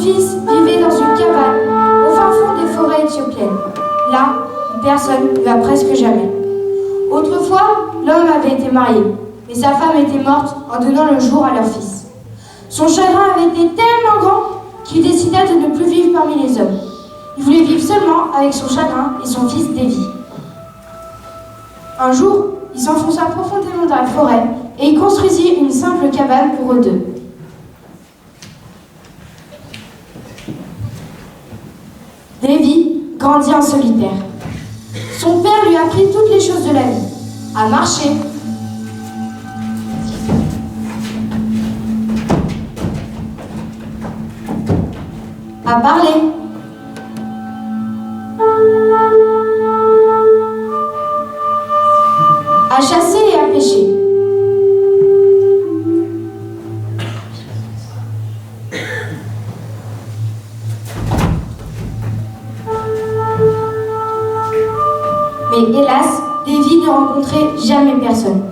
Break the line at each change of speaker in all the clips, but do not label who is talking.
fils vivait dans une cabane au fin fond des forêts éthiopiennes, là où personne ne va presque jamais. Autrefois, l'homme avait été marié, mais sa femme était morte en donnant le jour à leur fils. Son chagrin avait été tellement grand qu'il décida de ne plus vivre parmi les hommes. Il voulait vivre seulement avec son chagrin et son fils Devi. Un jour, il s'enfonça profondément dans la forêt et il construisit une simple cabane pour eux deux. Devi grandit en solitaire. Son père lui a appris toutes les choses de la vie, à marcher, à parler, à chasser et à pêcher. Mais hélas, Devi ne rencontrait jamais personne.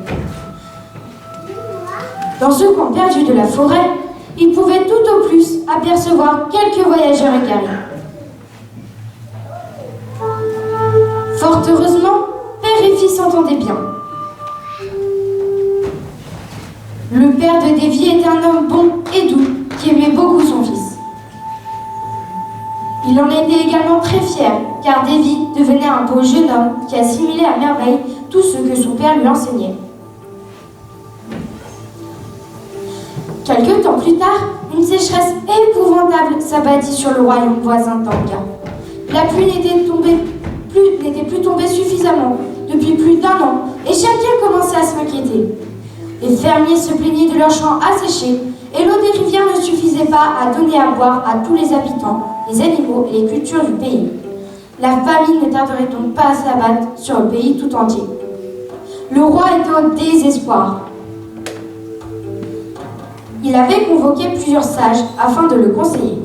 Dans ce coin perdu de la forêt, il pouvait tout au plus apercevoir quelques voyageurs égarés. Fort heureusement, père et fils s'entendaient bien. Le père de Devi était un homme bon et doux qui aimait beaucoup son fils. Il en était également très fier, car Devi devenait un beau jeune homme qui assimilait à merveille tout ce que son père lui enseignait. Quelque temps plus tard, une sécheresse épouvantable s'abattit sur le royaume voisin d'Anga. La pluie n'était plus tombée suffisamment depuis plus d'1 an, et chacun commençait à s'inquiéter. Les fermiers se plaignaient de leurs champs asséchés, et l'eau des rivières ne suffisait pas à donner à boire à tous les habitants, les animaux et les cultures du pays. La famine ne tarderait donc pas à s'abattre sur le pays tout entier. Le roi était au désespoir. Il avait convoqué plusieurs sages afin de le conseiller.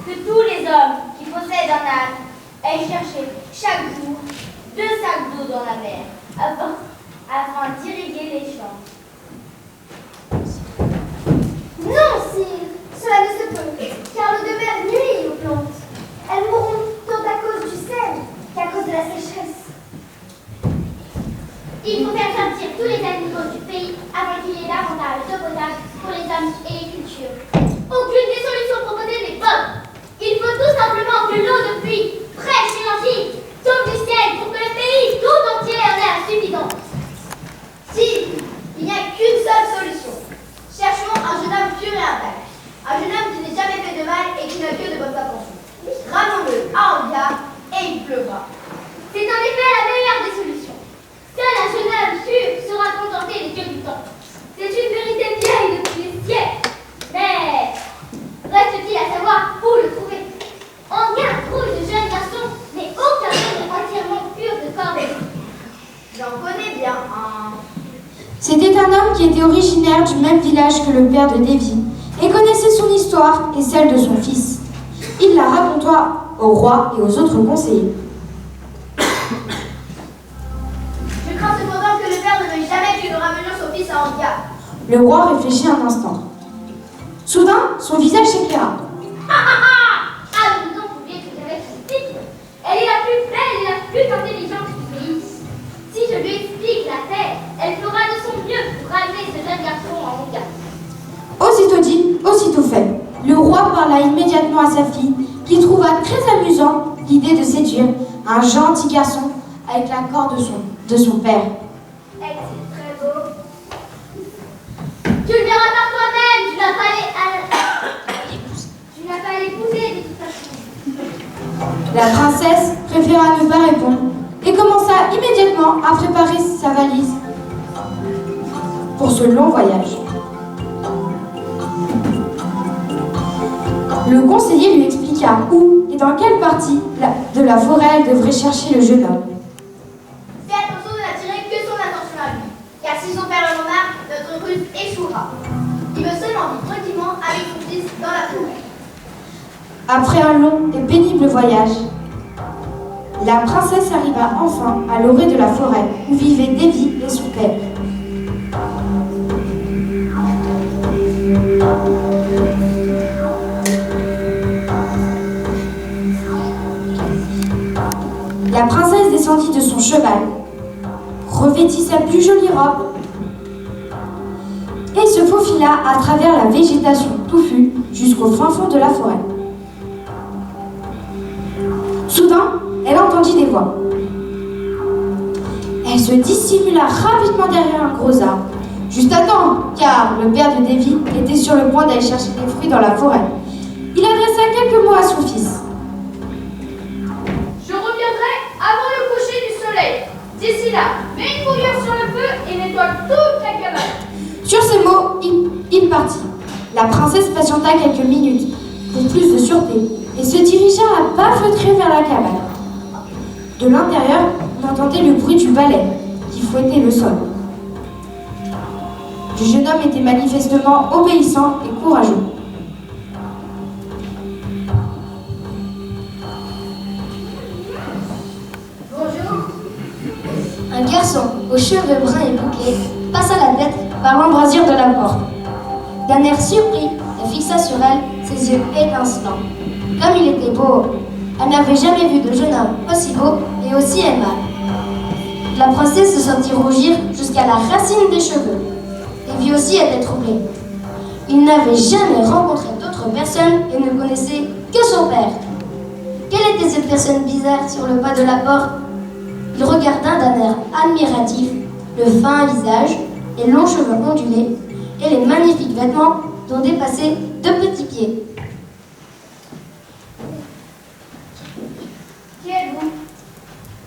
Que tous les hommes qui possèdent un âne aillent chercher chaque jour 2 sacs d'eau dans la mer afin d'irriguer les champs.
Non, sire, cela ne se peut, car l'eau de mer nuit aux plantes. Elles mourront tant à cause du sel qu'à cause de la sécheresse.
Il faut faire sortir tous les animaux du pays afin qu'il y ait davantage d'eau potable pour les hommes et les cultures. Aucune des solutions proposées n'est bonne. Il faut tout simplement que l'eau de pluie, fraîche et limpide, tombe du ciel pour que le pays tout entier en ait à suffisance.
Si, il n'y a qu'une seule solution. Cherchons un jeune homme pur et intact. Un jeune homme qui n'ait jamais fait de mal et qui n'a que de bonnes intentions. Ramenons-le à Anga et il pleuvra.
C'est en effet la meilleure des solutions. Seul un jeune homme pur saura contenter les dieux du temps. C'est une vérité vieille depuis des siècles. Mais reste-t-il à savoir où le trouver? Anga trouve de jeunes garçons, mais aucun n'est entièrement pur de corps et d'esprit.
J'en connais bien un.
C'était un homme qui était originaire du même village que le père de Devi et connaissait son histoire et celle de son fils. Il la raconta au roi et aux autres conseillers.
Je crains cependant que le père ne veuille jamais que nous ramenions son fils à Anga.
Le roi réfléchit un instant. Soudain, son visage s'éclaira.
Ah, nous donc oublié que j'avais une petite. Elle est la plus belle et la plus intelligente du pays. Si je lui explique la terre, elle fera de son mieux pour ramener ce jeune garçon en Anga.
Aussitôt dit, aussitôt fait. Le roi parla immédiatement à sa fille, qui trouva très amusant l'idée de séduire un gentil garçon avec l'accord de son père.
Elle, c'est très beau. Tu le verras par toi-même, tu n'as pas à l'épouser de toute façon.
La princesse préféra ne pas répondre et commença immédiatement à préparer sa valise pour ce long voyage. Le conseiller lui expliqua où et dans quelle partie de la forêt elle devrait chercher le jeune homme.
Fais attention de n'attirer que son attention à lui, car si son père en marre, notre ruse échouera. Il veut seulement vivre tranquillement avec son fils dans la forêt.
Après un long et pénible voyage, la princesse arriva enfin à l'orée de la forêt où vivaient Devi et son père. descendit de son cheval, revêtit sa plus jolie robe et se faufila à travers la végétation touffue jusqu'au fin fond de la forêt. Soudain, elle entendit des voix. Elle se dissimula rapidement derrière un gros arbre. Juste à temps, car le père de Davy était sur le point d'aller chercher des fruits dans la forêt. Il adressa quelques mots à son fils.
Je reviendrai avant le coucher du soleil. D'ici là, mets une bouilloire sur le feu et nettoie toute la cabane.
Sur ces mots, il partit. La princesse patienta quelques minutes pour plus de sûreté et se dirigea à pas feutrer vers la cabane. De l'intérieur, on entendait le bruit du balai qui fouettait le sol. Le jeune homme était manifestement obéissant et courageux.
Bonjour. Un garçon aux cheveux bruns et bouclés passa la tête par l'embrasure de la porte. D'un air surpris, elle fixa sur elle ses yeux étincelants. Comme il était beau, elle n'avait jamais vu de jeune homme aussi beau et aussi aimable. La princesse se sentit rougir jusqu'à la racine des cheveux. Davy aussi était troublé. Il n'avait jamais rencontré d'autres personnes et ne connaissait que son père. Quelle était cette personne bizarre sur le pas de la porte? Il regarda d'un air admiratif le fin visage, les longs cheveux ondulés et les magnifiques vêtements dont dépassaient 2 petits pieds.
Qui êtes-vous?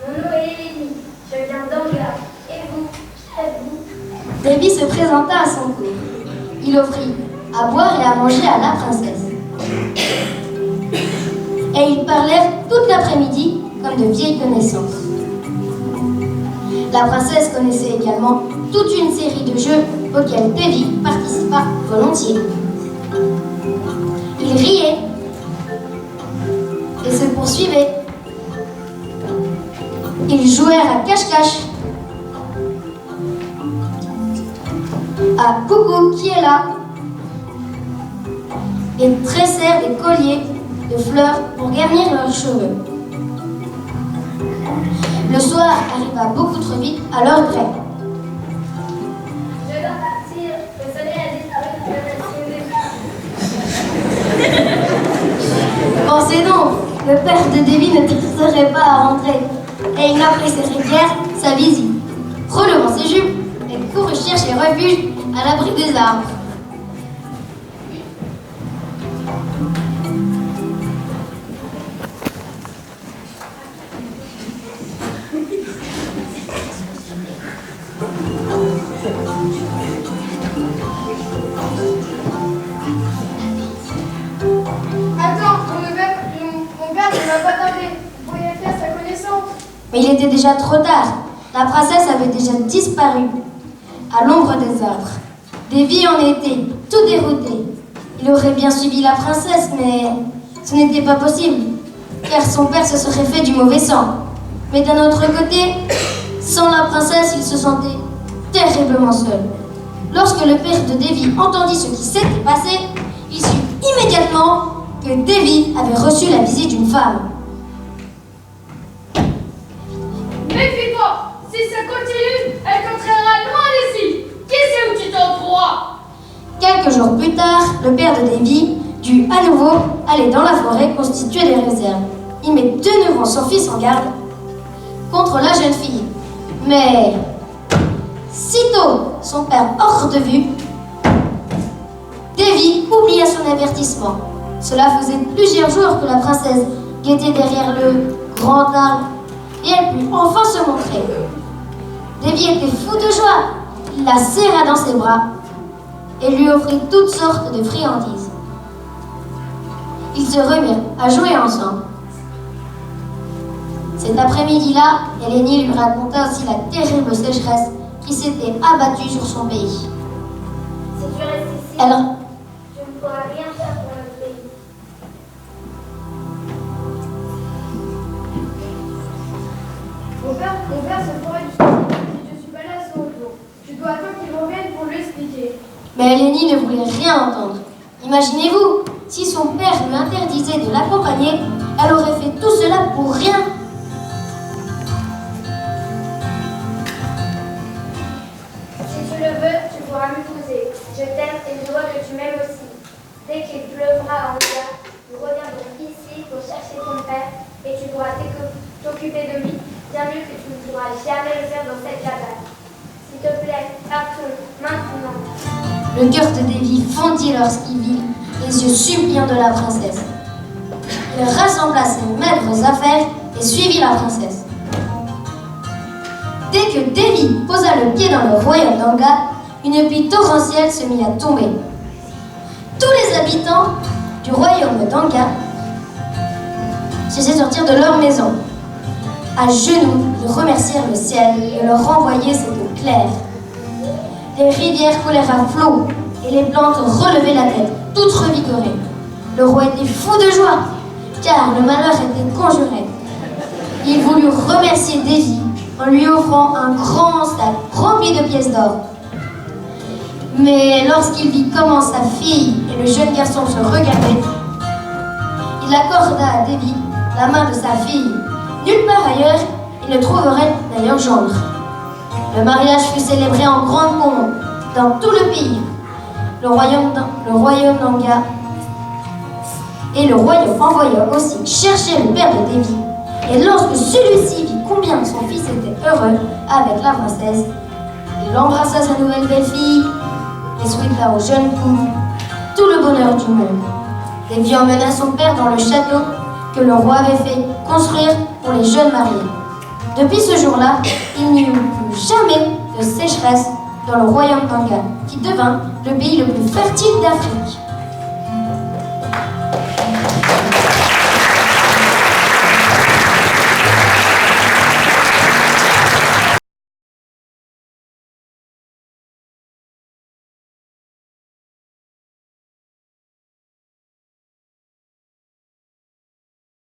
Mon nom est Eleni. Je viens d'Angers. Et vous? Qui êtes-vous?
Davy se présenta à son tour. Il offrit à boire et à manger à la princesse. Et ils parlèrent toute l'après-midi comme de vieilles connaissances. La princesse connaissait également toute une série de jeux auxquels Davy participa volontiers. Ils riaient et se poursuivaient. Ils jouèrent à cache-cache, à coucou qui est là, et tressèrent des colliers de fleurs pour garnir leurs cheveux. Le soir arriva beaucoup trop vite à leur gré.
Je dois partir. Le soleil a disparu de la
Pensez donc, le père de Davy ne tarderait pas à rentrer, et il n'apprécierait guère sa visite. Relevant ses jupes, elle courut chercher refuge à l'abri des arbres.
Attends, mon père ne va pas tarder. Vous pourriez faire sa connaissance.
Mais il était déjà trop tard. La princesse avait déjà disparu à l'ombre des arbres. Davy en était tout dérouté. Il aurait bien suivi la princesse, mais ce n'était pas possible, car son père se serait fait du mauvais sang. Mais d'un autre côté, sans la princesse, il se sentait terriblement seul. Lorsque le père de Davy entendit ce qui s'était passé, il sut immédiatement que Davy avait reçu la visite d'une femme.
Méfie-toi. Si ça continue, elle t'entraînera loin d'ici. Qui sait où tu t'en crois?
Quelques jours plus tard, le père de Davy dut à nouveau aller dans la forêt constituer des réserves. Il mit de nouveau son fils en garde contre la jeune fille. Mais sitôt son père hors de vue, Davy oublia son avertissement. Cela faisait plusieurs jours que la princesse guettait derrière le grand arbre et elle put enfin se montrer. Davy était fou de joie. Il la serra dans ses bras et lui offrit toutes sortes de friandises. Ils se remirent à jouer ensemble. Cet après-midi-là, Eleni lui raconta aussi la terrible sécheresse qui s'était abattue sur son pays.
Si tu restes ici,
Elle,
tu ne pourras rien faire pour notre pays.
Mon père se ferait du souci si je suis pas là à son retour. Je dois attendre qu'il revienne pour lui expliquer.
mais Eleni ne voulait rien entendre. Imaginez-vous, si son père lui interdisait de l'accompagner, elle aurait fait tout cela pour rien.
tu m'aimes aussi. Dès qu'il pleuvra en Anga, nous reviendrons ici pour chercher ton père et tu pourras t'occuper de lui, bien mieux que tu ne pourras jamais le faire dans cette cabane. S'il te plaît, partons maintenant.
Le cœur de Davy fondit lorsqu'il vit les yeux suppliants de la princesse. Il rassembla ses maigres affaires et suivit la princesse. Dès que Davy posa le pied dans le royaume d'Anga, une pluie torrentielle se mit à tomber. Tous les habitants du royaume d'Anga se sortirent de leur maison. À genoux, ils remercièrent le ciel de leur renvoyer cette eau claire. Les rivières coulèrent à flots et les plantes relevaient la tête, toutes revigorées. Le roi était fou de joie, car le malheur était conjuré. Il voulut remercier Davy en lui offrant un grand sac rempli de pièces d'or. Mais lorsqu'il vit comment sa fille et le jeune garçon se regardaient, il accorda à Davy la main de sa fille. Nulle part ailleurs, il ne trouverait d'ailleurs gendre. Le mariage fut célébré en grande pompe dans tout le pays. Le royaume d'Anga et le royaume envoya aussi chercher le père de Davy. Et lorsque celui-ci vit combien son fils était heureux avec la princesse, il embrassa sa nouvelle belle-fille et souhaita au jeune couple tout le bonheur du monde. Davy emmena son père dans le château que le roi avait fait construire pour les jeunes mariés. Depuis ce jour-là, il n'y eut plus jamais de sécheresse dans le royaume d'Anga, qui devint le pays le plus fertile d'Afrique.